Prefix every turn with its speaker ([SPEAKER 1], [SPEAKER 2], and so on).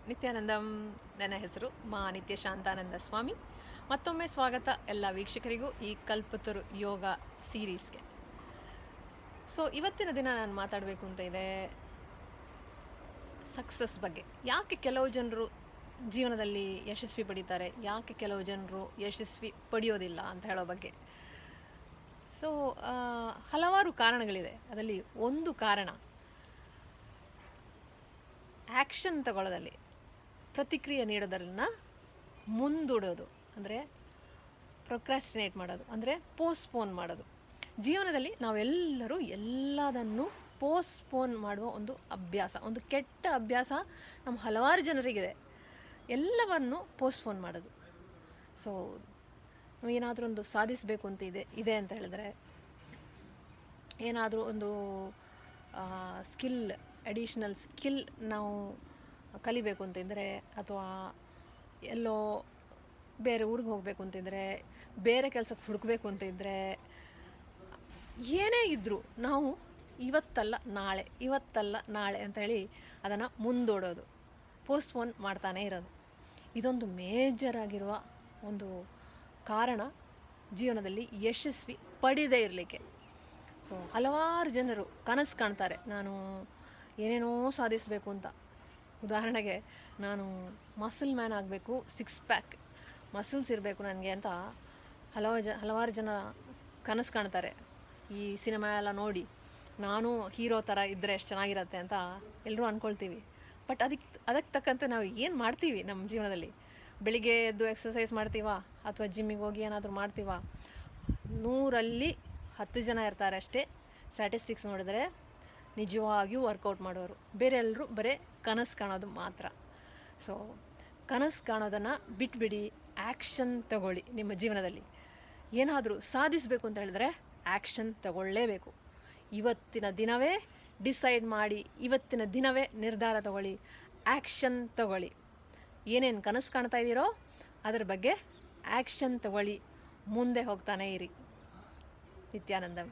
[SPEAKER 1] ನಿತ್ಯಾನಂದಂ. ನನ್ನ ಹೆಸರು ಮಾ ನಿತ್ಯ ಶಾಂತಾನಂದ ಸ್ವಾಮಿ. ಮತ್ತೊಮ್ಮೆ ಸ್ವಾಗತ ಎಲ್ಲ ವೀಕ್ಷಕರಿಗೂ ಈ ಕಲ್ಪತರು ಯೋಗ ಸೀರೀಸ್ಗೆ. ಸೊ ಇವತ್ತಿನ ದಿನ ನಾನು ಮಾತಾಡಬೇಕು ಅಂತ ಇದೆ ಸಕ್ಸಸ್ ಬಗ್ಗೆ. ಯಾಕೆ ಕೆಲವು ಜನರು ಜೀವನದಲ್ಲಿ ಯಶಸ್ವಿ ಪಡೀತಾರೆ, ಯಾಕೆ ಕೆಲವು ಜನರು ಯಶಸ್ವಿ ಪಡೆಯೋದಿಲ್ಲ ಅಂತ ಹೇಳೋ ಬಗ್ಗೆ. ಸೊ ಹಲವಾರು ಕಾರಣಗಳಿದೆ. ಅದರಲ್ಲಿ ಒಂದು ಕಾರಣ ಆ್ಯಕ್ಷನ್ ತಗೊಳ್ಳೋದಲ್ಲಿ, ಪ್ರತಿಕ್ರಿಯೆ ನೀಡೋದನ್ನು ಮುಂದೂಡೋದು, ಅಂದರೆ ಪ್ರೊಕ್ರಾಸ್ಟಿನೇಟ್ ಮಾಡೋದು, ಅಂದರೆ ಪೋಸ್ಟ್ಪೋನ್ ಮಾಡೋದು. ಜೀವನದಲ್ಲಿ ನಾವೆಲ್ಲರೂ ಎಲ್ಲದನ್ನು ಪೋಸ್ಟ್ಪೋನ್ ಮಾಡುವ ಒಂದು ಅಭ್ಯಾಸ, ಒಂದು ಕೆಟ್ಟ ಅಭ್ಯಾಸ ನಮ್ಮ ಹಲವಾರು ಜನರಿಗಿದೆ. ಎಲ್ಲವನ್ನು ಪೋಸ್ಟ್ಪೋನ್ ಮಾಡೋದು. ಸೊ ನಾವು ಏನಾದರೂ ಒಂದು ಸಾಧಿಸಬೇಕು ಅಂತ ಇದೆ ಅಂತ ಹೇಳಿದ್ರೆ, ಏನಾದರೂ ಒಂದು ಅಡಿಷ್ನಲ್ ಸ್ಕಿಲ್ ನಾವು ಕಲಿಬೇಕು ಅಂತಿದ್ದರೆ, ಅಥವಾ ಎಲ್ಲೋ ಬೇರೆ ಊರಿಗೆ ಹೋಗಬೇಕು ಅಂತಿದ್ದರೆ, ಬೇರೆ ಕೆಲಸಕ್ಕೆ ಹುಡುಕಬೇಕು ಅಂತಿದ್ದರೆ, ಏನೇ ಇದ್ದರೂ ನಾವು ಇವತ್ತಲ್ಲ ನಾಳೆ ಅಂತ ಹೇಳಿ ಅದನ್ನು ಮುಂದೂಡೋದು, ಪೋಸ್ಟ್ಪೋನ್ ಮಾಡ್ತಾನೇ ಇರೋದು. ಇದೊಂದು ಮೇಜರ್ ಆಗಿರುವ ಒಂದು ಕಾರಣ ಜೀವನದಲ್ಲಿ ಯಶಸ್ವಿ ಪಡೆದೇ ಇರಲಿಕ್ಕೆ. ಸೊ ಹಲವಾರು ಜನರು ಕನಸು ಕಾಣ್ತಾರೆ, ನಾನು ಏನೇನೋ ಸಾಧಿಸಬೇಕು ಅಂತ. ಉದಾಹರಣೆಗೆ, ನಾನು ಮಸಲ್ ಮ್ಯಾನ್ ಆಗಬೇಕು, 6 ಪ್ಯಾಕ್ ಮಸಲ್ಸ್ ಇರಬೇಕು ನನಗೆ ಅಂತ ಹಲವಾರು ಜನ ಕನಸು ಕಾಣ್ತಾರೆ. ಈ ಸಿನಿಮಾ ಎಲ್ಲ ನೋಡಿ ನಾನು ಹೀರೋ ಥರ ಇದ್ದರೆ ಎಷ್ಟು ಚೆನ್ನಾಗಿರತ್ತೆ ಅಂತ ಎಲ್ಲರೂ ಅಂದ್ಕೊಳ್ತೀವಿ. ಬಟ್ ಅದಕ್ಕೆ ತಕ್ಕಂತೆ ನಾವು ಏನು ಮಾಡ್ತೀವಿ ನಮ್ಮ ಜೀವನದಲ್ಲಿ? ಬೆಳಿಗ್ಗೆ ಎದ್ದು ಎಕ್ಸಸೈಸ್ ಮಾಡ್ತೀವಾ, ಅಥವಾ ಜಿಮ್ಮಿಗೆ ಹೋಗಿ ಏನಾದರೂ ಮಾಡ್ತೀವಾ? 100ರಲ್ಲಿ 10 ಜನ ಇರ್ತಾರೆ ಅಷ್ಟೇ ಸ್ಟ್ಯಾಟಿಸ್ಟಿಕ್ಸ್ ನೋಡಿದ್ರೆ ನಿಜವಾಗಿಯೂ ವರ್ಕೌಟ್ ಮಾಡೋರು. ಬೇರೆ ಎಲ್ಲರೂ ಬರೀ ಕನಸು ಕಾಣೋದು ಮಾತ್ರ. ಸೊ ಕನಸು ಕಾಣೋದನ್ನು ಬಿಟ್ಬಿಡಿ, ಆ್ಯಕ್ಷನ್ ತಗೊಳ್ಳಿ. ನಿಮ್ಮ ಜೀವನದಲ್ಲಿ ಏನಾದರೂ ಸಾಧಿಸಬೇಕು ಅಂತ ಹೇಳಿದ್ರೆ ಆ್ಯಕ್ಷನ್ ತಗೊಳ್ಳೇಬೇಕು. ಇವತ್ತಿನ ದಿನವೇ ಡಿಸೈಡ್ ಮಾಡಿ, ಇವತ್ತಿನ ದಿನವೇ ನಿರ್ಧಾರ ತಗೊಳ್ಳಿ, ಆ್ಯಕ್ಷನ್ ತಗೊಳ್ಳಿ. ಏನೇನು ಕನಸು ಕಾಣ್ತಾ ಇದ್ದೀರೋ ಅದರ ಬಗ್ಗೆ ಆ್ಯಕ್ಷನ್ ತಗೊಳ್ಳಿ, ಮುಂದೆ ಹೋಗ್ತಾನೇ ಇರಿ. ನಿತ್ಯಾನಂದಂ.